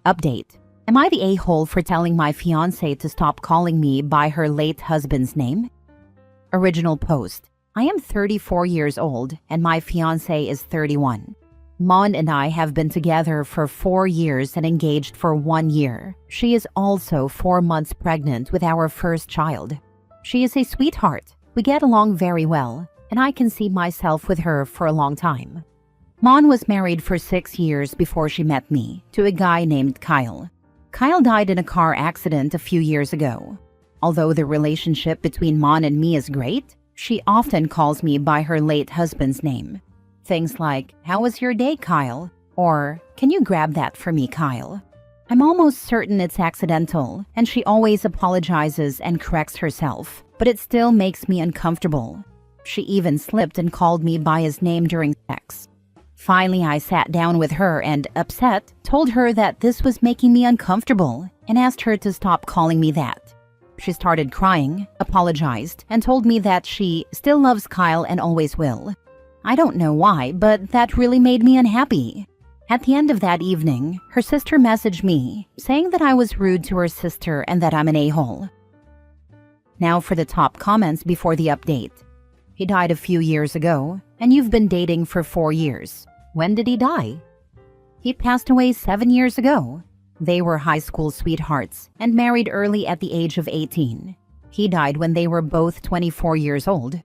Update. Am I the a-hole for telling my fiancé to stop calling me by her late husband's name? Original post. I am 34 years old and my fiancé is 31. Mon and I have been together for 4 years and engaged for 1 year. She is also 4 months pregnant with our first child. She is a sweetheart. We get along very well, and I can see myself with her for a long time. Mon was married for 6 years before she met me, to a guy named Kyle. Kyle died in a car accident a few years ago. Although the relationship between Mon and me is great, she often calls me by her late husband's name. Things like, "How was your day, Kyle?" Or, "Can you grab that for me, Kyle?" I'm almost certain it's accidental, and she always apologizes and corrects herself, but it still makes me uncomfortable. She even slipped and called me by his name during sex. Finally, I sat down with her and, upset, told her that this was making me uncomfortable and asked her to stop calling me that. She started crying, apologized, and told me that she still loves Kyle and always will. I don't know why, but that really made me unhappy. At the end of that evening, her sister messaged me, saying that I was rude to her sister and that I'm an a-hole. Now for the top comments before the update. He died a few years ago, and you've been dating for 4 years. When did he die? He passed away 7 years ago. They were high school sweethearts and married early at the age of 18. He died when they were both 24 years old.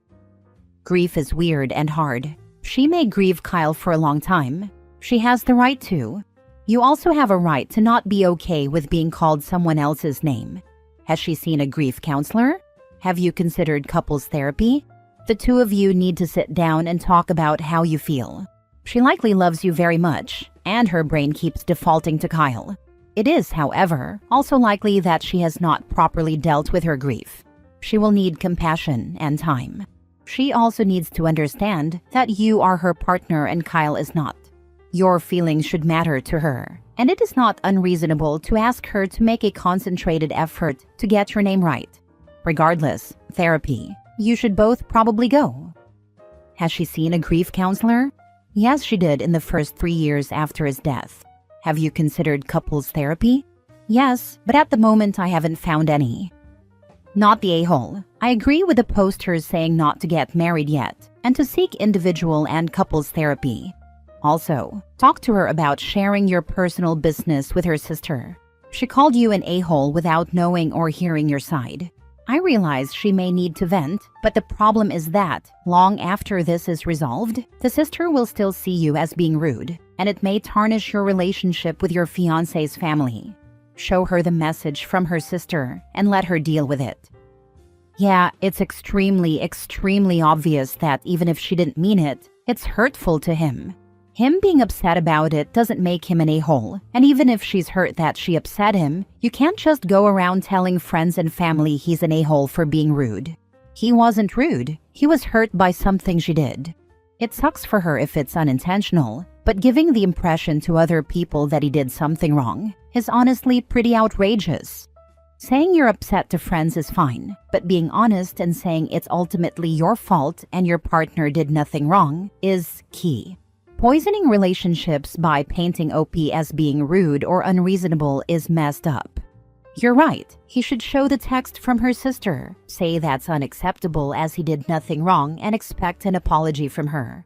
Grief is weird and hard. She may grieve Kyle for a long time. She has the right to. You also have a right to not be okay with being called someone else's name. Has she seen a grief counselor? Have you considered couples therapy? The two of you need to sit down and talk about how you feel. She likely loves you very much, and her brain keeps defaulting to Kyle. It is, however, also likely that she has not properly dealt with her grief. She will need compassion and time. She also needs to understand that you are her partner and Kyle is not. Your feelings should matter to her, and it is not unreasonable to ask her to make a concentrated effort to get your name right. Regardless, therapy. You should both probably go. Has she seen a grief counselor? Yes, she did in the first 3 years after his death. Have you considered couples therapy? Yes, but at the moment I haven't found any. Not the a-hole. I agree with the posters saying not to get married yet and to seek individual and couples therapy. Also, talk to her about sharing your personal business with her sister. She called you an a-hole without knowing or hearing your side. I realize she may need to vent, but the problem is that, long after this is resolved, the sister will still see you as being rude, and it may tarnish your relationship with your fiancé's family. Show her the message from her sister and let her deal with it. Yeah, it's extremely obvious that even if she didn't mean it, it's hurtful to him. Him being upset about it doesn't make him an a-hole, and even if she's hurt that she upset him, you can't just go around telling friends and family he's an a-hole for being rude. He wasn't rude, he was hurt by something she did. It sucks for her if it's unintentional, but giving the impression to other people that he did something wrong is honestly pretty outrageous. Saying you're upset to friends is fine, but being honest and saying it's ultimately your fault and your partner did nothing wrong is key. Poisoning relationships by painting OP as being rude or unreasonable is messed up. You're right, he should show the text from her sister, say that's unacceptable as he did nothing wrong, and expect an apology from her.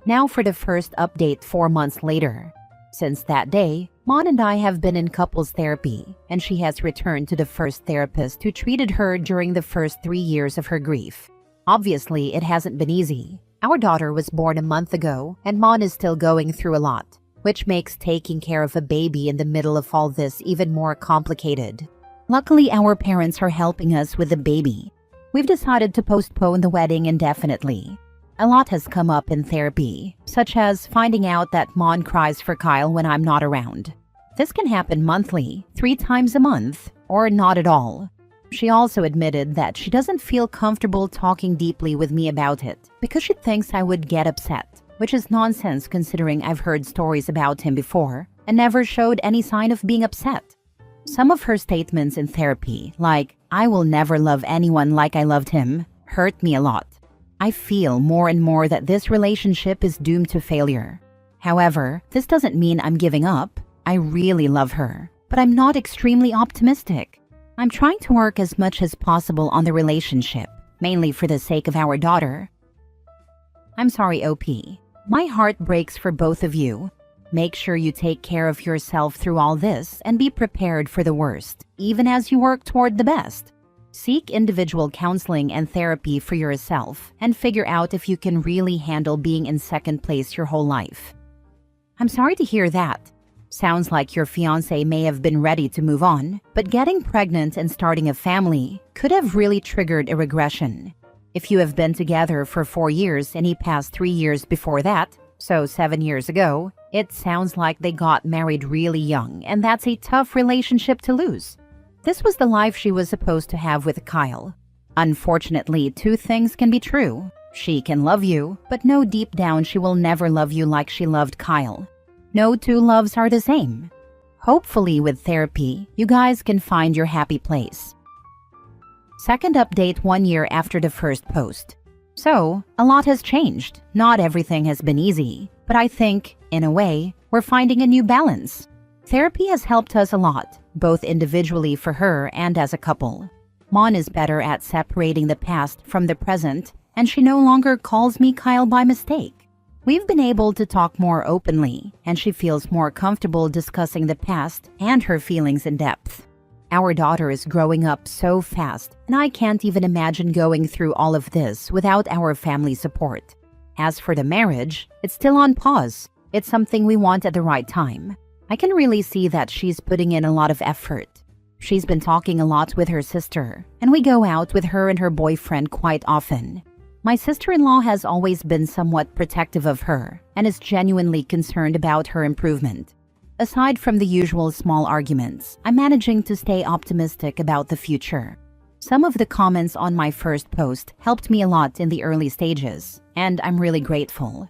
Now for the first update 4 months later. Since that day, Mon and I have been in couples therapy, and she has returned to the first therapist who treated her during the first 3 years of her grief. Obviously, it hasn't been easy. Our daughter was born a month ago, and Mon is still going through a lot, which makes taking care of a baby in the middle of all this even more complicated. Luckily, our parents are helping us with the baby. We've decided to postpone the wedding indefinitely. A lot has come up in therapy, such as finding out that Mon cries for Kyle when I'm not around. This can happen monthly, 3 times a month, or not at all. She also admitted that she doesn't feel comfortable talking deeply with me about it because she thinks I would get upset, which is nonsense considering I've heard stories about him before and never showed any sign of being upset. Some of her statements in therapy, like, "I will never love anyone like I loved him," hurt me a lot. I feel more and more that this relationship is doomed to failure. However, this doesn't mean I'm giving up. I really love her, but I'm not extremely optimistic. I'm trying to work as much as possible on the relationship, mainly for the sake of our daughter. I'm sorry, OP. My heart breaks for both of you. Make sure you take care of yourself through all this and be prepared for the worst, even as you work toward the best. Seek individual counseling and therapy for yourself and figure out if you can really handle being in second place your whole life. I'm sorry to hear that. Sounds like your fiancé may have been ready to move on, but getting pregnant and starting a family could have really triggered a regression. If you have been together for 4 years and he passed 3 years before that, so 7 years ago, it sounds like they got married really young, and that's a tough relationship to lose. This was the life she was supposed to have with Kyle. Unfortunately, 2 things can be true. She can love you, but know deep down she will never love you like she loved Kyle. No 2 loves are the same. Hopefully with therapy, you guys can find your happy place. Second update 1 year after the first post. So, a lot has changed. Not everything has been easy, but I think, in a way, we're finding a new balance. Therapy has helped us a lot, both individually for her and as a couple. Mon is better at separating the past from the present, and she no longer calls me Kyle by mistake. We've been able to talk more openly, and she feels more comfortable discussing the past and her feelings in depth. Our daughter is growing up so fast, and I can't even imagine going through all of this without our family support. As for the marriage, it's still on pause. It's something we want at the right time. I can really see that she's putting in a lot of effort. She's been talking a lot with her sister, and we go out with her and her boyfriend quite often. My sister-in-law has always been somewhat protective of her and is genuinely concerned about her improvement. Aside from the usual small arguments, I'm managing to stay optimistic about the future. Some of the comments on my first post helped me a lot in the early stages, and I'm really grateful.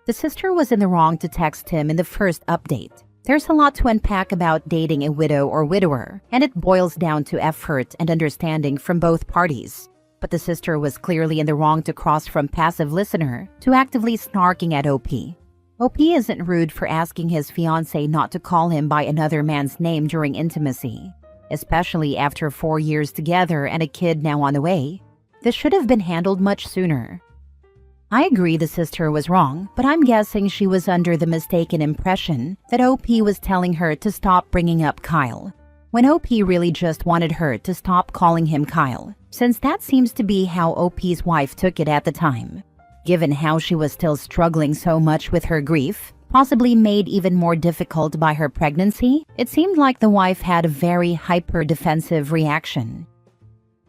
The sister was in the wrong to text him in the first update. There's a lot to unpack about dating a widow or widower, and it boils down to effort and understanding from both parties. But the sister was clearly in the wrong to cross from passive listener to actively snarking at OP. OP isn't rude for asking his fiancée not to call him by another man's name during intimacy, especially after 4 years together and a kid now on the way. This should have been handled much sooner. I agree the sister was wrong, but I'm guessing she was under the mistaken impression that OP was telling her to stop bringing up Kyle, when OP really just wanted her to stop calling him Kyle, since that seems to be how OP's wife took it at the time. Given how she was still struggling so much with her grief, possibly made even more difficult by her pregnancy, it seemed like the wife had a very hyper-defensive reaction.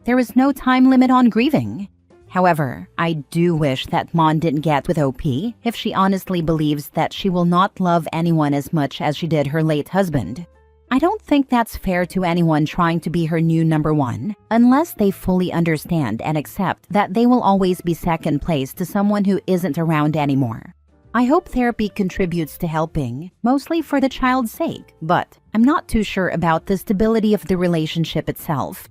There was no time limit on grieving. However, I do wish that Mon didn't get with OP if she honestly believes that she will not love anyone as much as she did her late husband. I don't think that's fair to anyone trying to be her new number one, unless they fully understand and accept that they will always be second place to someone who isn't around anymore. I hope therapy contributes to helping, mostly for the child's sake, but I'm not too sure about the stability of the relationship itself.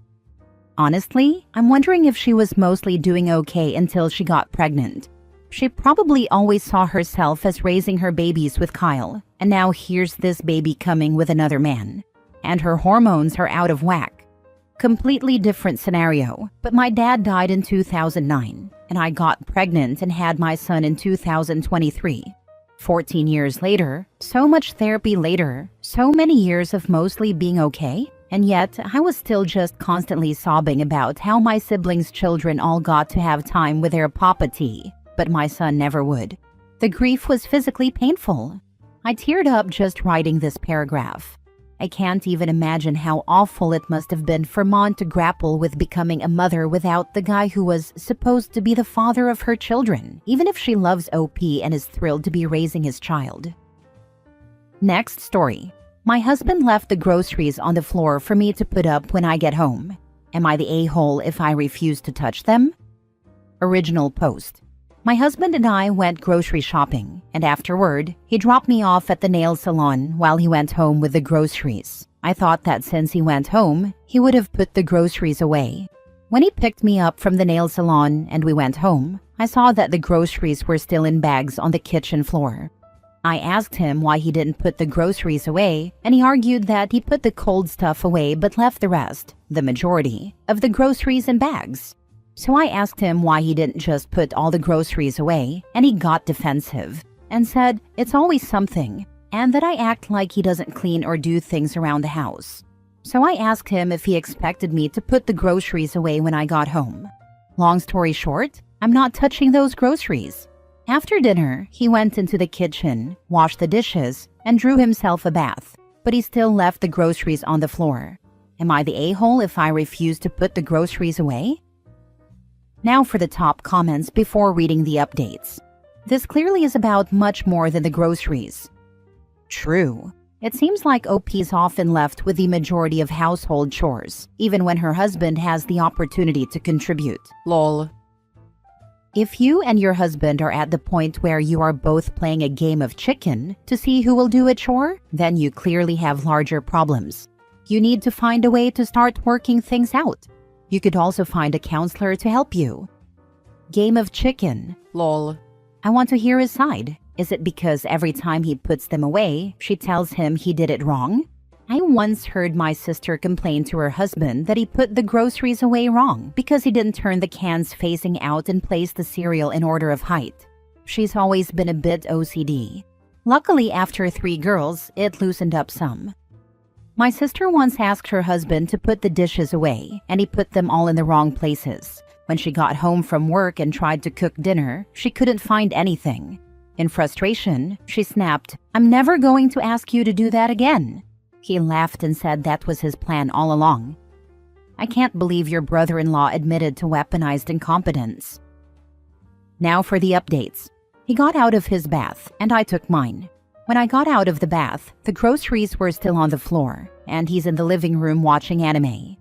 Honestly, I'm wondering if she was mostly doing okay until she got pregnant. She probably always saw herself as raising her babies with Kyle, and now here's this baby coming with another man. And her hormones are out of whack. Completely different scenario, but my dad died in 2009, and I got pregnant and had my son in 2023. 14 years later, so much therapy later, so many years of mostly being okay, and yet I was still just constantly sobbing about how my siblings' children all got to have time with their Papa T, but my son never would. The grief was physically painful. I teared up just writing this paragraph. I can't even imagine how awful it must have been for Mon to grapple with becoming a mother without the guy who was supposed to be the father of her children, even if she loves OP and is thrilled to be raising his child. Next story. My husband left the groceries on the floor for me to put up when I get home. Am I the a-hole if I refuse to touch them? Original post. My husband and I went grocery shopping, and afterward, he dropped me off at the nail salon while he went home with the groceries. I thought that since he went home, he would have put the groceries away. When he picked me up from the nail salon and we went home, I saw that the groceries were still in bags on the kitchen floor. I asked him why he didn't put the groceries away, and he argued that he put the cold stuff away but left the rest, the majority, of the groceries in bags. So I asked him why he didn't just put all the groceries away, and he got defensive and said it's always something, and that I act like he doesn't clean or do things around the house. So I asked him if he expected me to put the groceries away when I got home. Long story short, I'm not touching those groceries. After dinner, he went into the kitchen, washed the dishes, and drew himself a bath, but he still left the groceries on the floor. Am I the a-hole if I refuse to put the groceries away? Now for the top comments before reading the updates. This clearly is about much more than the groceries. True. It seems like OP's often left with the majority of household chores, even when her husband has the opportunity to contribute. Lol. If you and your husband are at the point where you are both playing a game of chicken to see who will do a chore, then you clearly have larger problems. You need to find a way to start working things out. You could also find a counselor to help you. Game of chicken. Lol. I want to hear his side. Is it because every time he puts them away, she tells him he did it wrong? I once heard my sister complain to her husband that he put the groceries away wrong because he didn't turn the cans facing out and place the cereal in order of height. She's always been a bit OCD. Luckily, after 3 girls, it loosened up some. My sister once asked her husband to put the dishes away, and he put them all in the wrong places. When she got home from work and tried to cook dinner, she couldn't find anything. In frustration, she snapped, "I'm never going to ask you to do that again." He laughed and said that was his plan all along. I can't believe your brother-in-law admitted to weaponized incompetence. Now for the updates. He got out of his bath, and I took mine. When I got out of the bath, the groceries were still on the floor, and he's in the living room watching anime.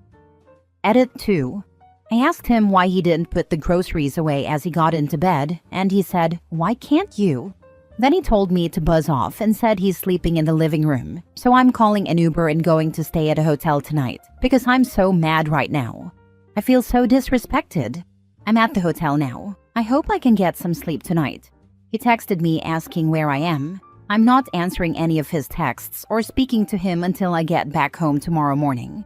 Edit 2. I asked him why he didn't put the groceries away as he got into bed, and he said, "Why can't you?" Then he told me to buzz off and said he's sleeping in the living room, so I'm calling an Uber and going to stay at a hotel tonight because I'm so mad right now. I feel so disrespected. I'm at the hotel now. I hope I can get some sleep tonight. He texted me asking where I am. I'm not answering any of his texts or speaking to him until I get back home tomorrow morning.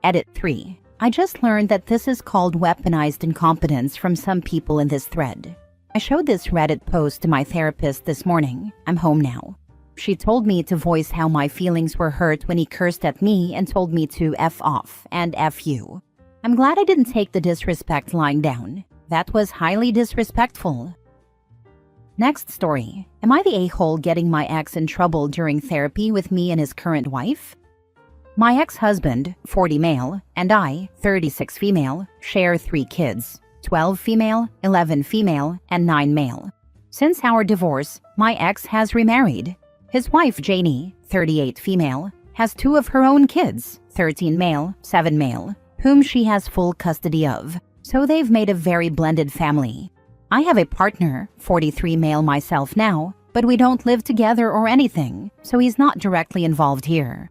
Edit 3. I just learned that this is called weaponized incompetence from some people in this thread. I showed this Reddit post to my therapist this morning. I'm home now. She told me to voice how my feelings were hurt when he cursed at me and told me to F off and F you. I'm glad I didn't take the disrespect lying down. That was highly disrespectful. Next story. Am I the a-hole getting my ex in trouble during therapy with me and his current wife? My ex-husband, 40 male, and I, 36 female, share 3 kids. 12 female, 11 female, and 9 male. Since our divorce, my ex has remarried. His wife, Janie, 38 female, has 2 of her own kids, 13 male, 7 male, whom she has full custody of. So they've made a very blended family. I have a partner, 43 male myself now, but we don't live together or anything, so he's not directly involved here.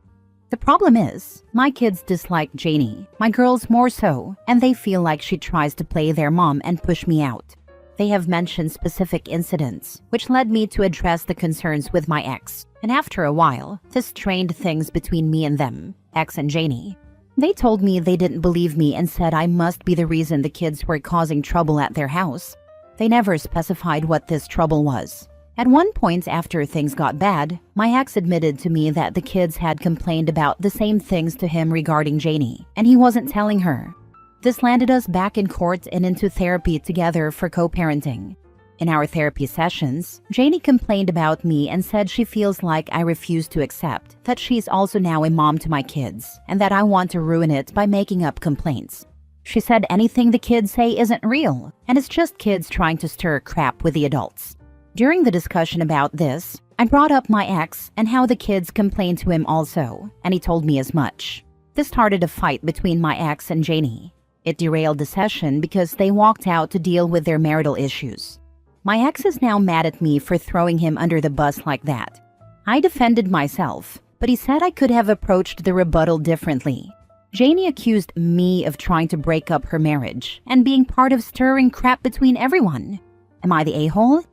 The problem is, my kids dislike Janie, my girls more so, and they feel like she tries to play their mom and push me out. They have mentioned specific incidents, which led me to address the concerns with my ex, and after a while, this strained things between me and them, ex and Janie. They told me they didn't believe me and said I must be the reason the kids were causing trouble at their house. They never specified what this trouble was. At one point after things got bad, my ex admitted to me that the kids had complained about the same things to him regarding Janie, and he wasn't telling her. This landed us back in court and into therapy together for co-parenting. In our therapy sessions, Janie complained about me and said she feels like I refuse to accept that she's also now a mom to my kids, and that I want to ruin it by making up complaints. She said anything the kids say isn't real, and it's just kids trying to stir crap with the adults. During the discussion about this, I brought up my ex and how the kids complained to him also, and he told me as much. This started a fight between my ex and Janie. It derailed the session because they walked out to deal with their marital issues. My ex is now mad at me for throwing him under the bus like that. I defended myself, but he said I could have approached the rebuttal differently. Janie accused me of trying to break up her marriage and being part of stirring crap between everyone. Am I the a-hole?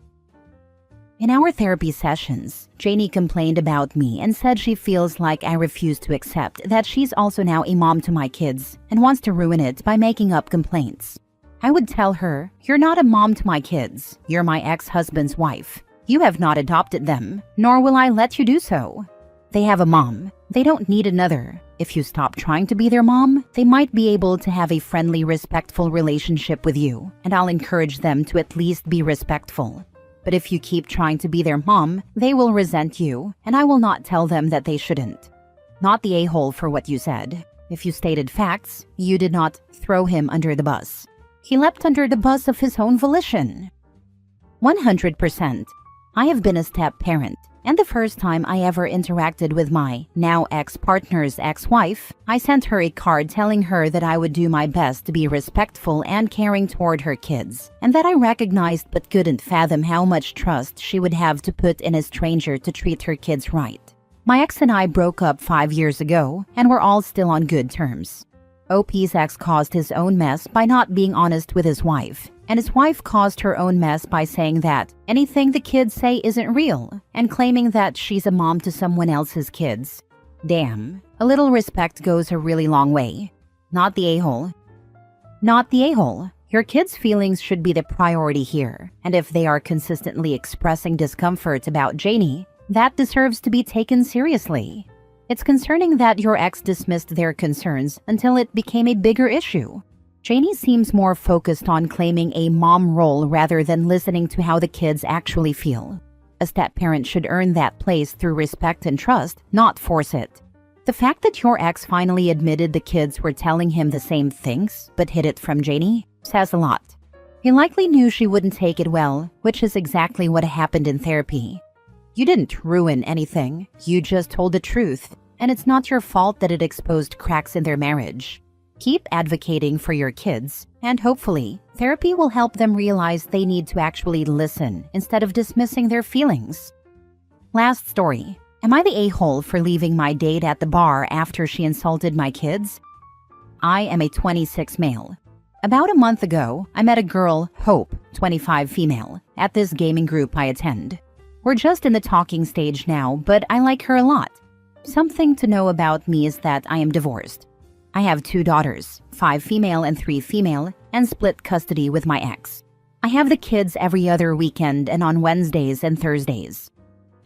In our therapy sessions, Janie complained about me and said she feels like I refuse to accept that she's also now a mom to my kids and wants to ruin it by making up complaints. I would tell her, "You're not a mom to my kids. You're my ex-husband's wife. You have not adopted them, nor will I let you do so. They have a mom. They don't need another. If you stop trying to be their mom, they might be able to have a friendly, respectful relationship with you, and I'll encourage them to at least be respectful. But if you keep trying to be their mom, they will resent you, and I will not tell them that they shouldn't." Not the a-hole for what you said. If you stated facts, you did not throw him under the bus. He leapt under the bus of his own volition. 100%. I have been a step-parent, and the first time I ever interacted with my now ex-partner's ex-wife, I sent her a card telling her that I would do my best to be respectful and caring toward her kids, and that I recognized but couldn't fathom how much trust she would have to put in a stranger to treat her kids right. My ex and I broke up 5 years ago, and we're all still on good terms. OP's ex caused his own mess by not being honest with his wife, and his wife caused her own mess by saying that anything the kids say isn't real and claiming that she's a mom to someone else's kids. Damn, a little respect goes a really long way. Not the a-hole. Not the a-hole. Your kids' feelings should be the priority here, and if they are consistently expressing discomfort about Janie, that deserves to be taken seriously. It's concerning that your ex dismissed their concerns until it became a bigger issue. Janie seems more focused on claiming a mom role rather than listening to how the kids actually feel. A step-parent should earn that place through respect and trust, not force it. The fact that your ex finally admitted the kids were telling him the same things but hid it from Janie says a lot. He likely knew she wouldn't take it well, which is exactly what happened in therapy. You didn't ruin anything, you just told the truth, and it's not your fault that it exposed cracks in their marriage. Keep advocating for your kids, and hopefully, therapy will help them realize they need to actually listen instead of dismissing their feelings. Last story. Am I the a-hole for leaving my date at the bar after she insulted my kids? I am a 26 male. About a month ago, I met a girl, Hope, 25 female, at this gaming group I attend. We're just in the talking stage now, but I like her a lot. Something to know about me is that I am divorced. I have 2 daughters, 5 female and 3 female, and split custody with my ex. I have the kids every other weekend and on Wednesdays and Thursdays.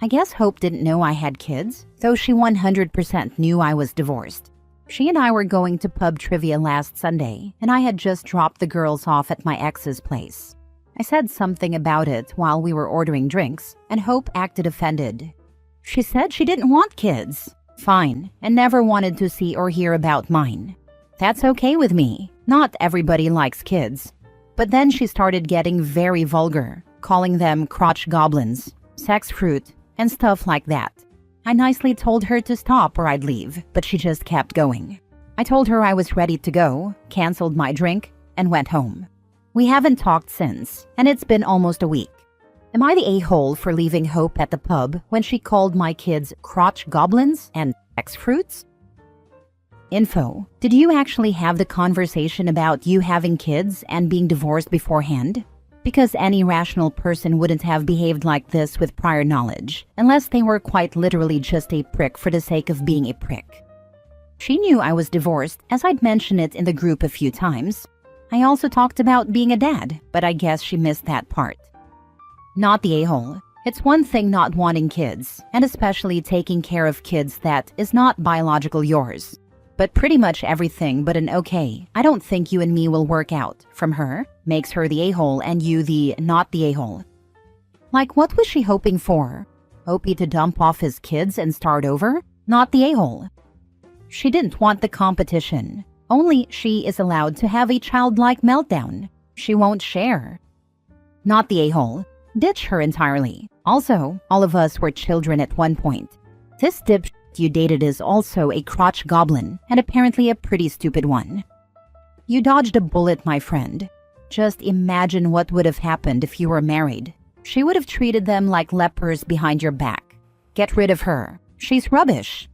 I guess Hope didn't know I had kids, though she 100% knew I was divorced. She and I were going to pub trivia last Sunday, and I had just dropped the girls off at my ex's place. I said something about it while we were ordering drinks, and Hope acted offended. She said she didn't want kids. Fine, and never wanted to see or hear about mine. That's okay with me. Not everybody likes kids. But then she started getting very vulgar, calling them crotch goblins, sex fruit, and stuff like that. I nicely told her to stop or I'd leave, but she just kept going. I told her I was ready to go, canceled my drink, and went home. We haven't talked since, and it's been almost a week. Am I the a-hole for leaving Hope at the pub when she called my kids crotch goblins and sex fruits? Info. Did you actually have the conversation about you having kids and being divorced beforehand? Because any rational person wouldn't have behaved like this with prior knowledge, unless they were quite literally just a prick for the sake of being a prick. She knew I was divorced, as I'd mentioned it in the group a few times. I also talked about being a dad, but I guess she missed that part. Not the a-hole. It's one thing not wanting kids, and especially taking care of kids that is not biological yours. But pretty much everything but an okay, I don't think you and me will work out, from her, makes her the a-hole and you the not the a-hole. Like, what was she hoping for? Opie to dump off his kids and start over? Not the a-hole. She didn't want the competition. Only she is allowed to have a childlike meltdown. She won't share. Not the a-hole. Ditch her entirely. Also, all of us were children at one point. This dipshit you dated is also a crotch goblin, and apparently a pretty stupid one. You dodged a bullet, my friend. Just imagine what would have happened if you were married. She would have treated them like lepers behind your back. Get rid of her. She's rubbish.